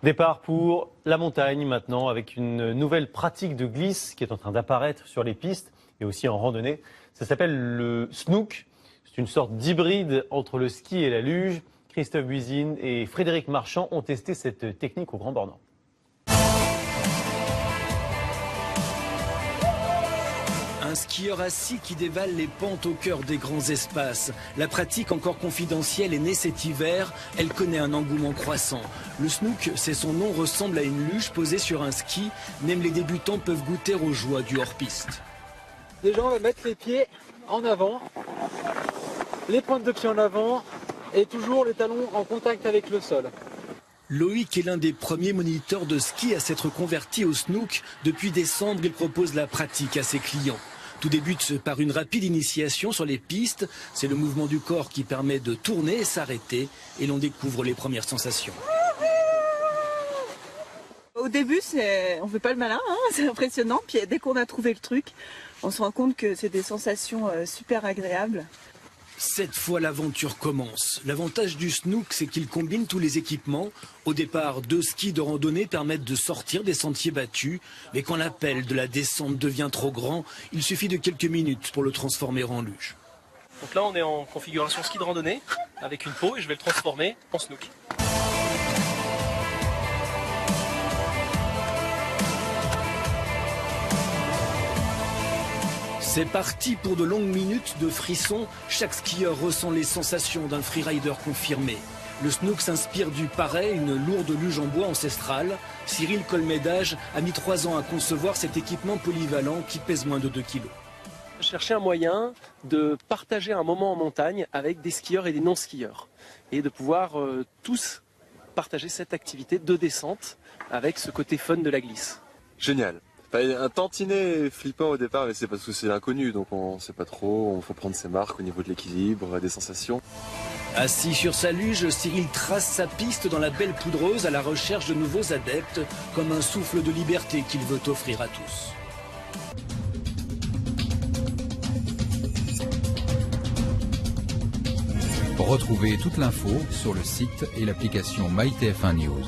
Départ pour la montagne maintenant avec une nouvelle pratique de glisse qui est en train d'apparaître sur les pistes et aussi en randonnée. Ça s'appelle le snook. C'est une sorte d'hybride entre le ski et la luge. Christophe Buisine et Frédéric Marchand ont testé cette technique au Grand Bornand. Un skieur assis qui dévale les pentes au cœur des grands espaces. La pratique encore confidentielle est née cet hiver. Elle connaît un engouement croissant. Le snook, c'est son nom, ressemble à une luge posée sur un ski. Même les débutants peuvent goûter aux joies du hors-piste. Déjà, on va mettre les pieds en avant, les pointes de pied en avant et toujours les talons en contact avec le sol. Loïc est l'un des premiers moniteurs de ski à s'être converti au snook. Depuis décembre, il propose la pratique à ses clients. Tout débute par une rapide initiation sur les pistes. C'est le mouvement du corps qui permet de tourner et s'arrêter. Et l'on découvre les premières sensations. Au début, on ne fait pas le malin, hein, c'est impressionnant. Puis dès qu'on a trouvé le truc, on se rend compte que c'est des sensations super agréables. Cette fois, l'aventure commence. L'avantage du snook, c'est qu'il combine tous les équipements. Au départ, 2 skis de randonnée permettent de sortir des sentiers battus. Mais quand l'appel de la descente devient trop grand, il suffit de quelques minutes pour le transformer en luge. Donc là, on est en configuration ski de randonnée avec une peau et je vais le transformer en snook. C'est parti pour de longues minutes de frissons. Chaque skieur ressent les sensations d'un freerider confirmé. Le snook s'inspire du paray, une lourde luge en bois ancestrale. Cyril Colmédage a mis 3 ans à concevoir cet équipement polyvalent qui pèse moins de 2 kilos. Je cherchais un moyen de partager un moment en montagne avec des skieurs et des non-skieurs. Et de pouvoir tous partager cette activité de descente avec ce côté fun de la glisse. Génial. Un tantinet flippant au départ, mais c'est parce que c'est l'inconnu, donc on sait pas trop, il faut prendre ses marques au niveau de l'équilibre, des sensations. Assis sur sa luge, Cyril trace sa piste dans la belle poudreuse à la recherche de nouveaux adeptes, comme un souffle de liberté qu'il veut offrir à tous. Retrouvez toute l'info sur le site et l'application MyTF1 News.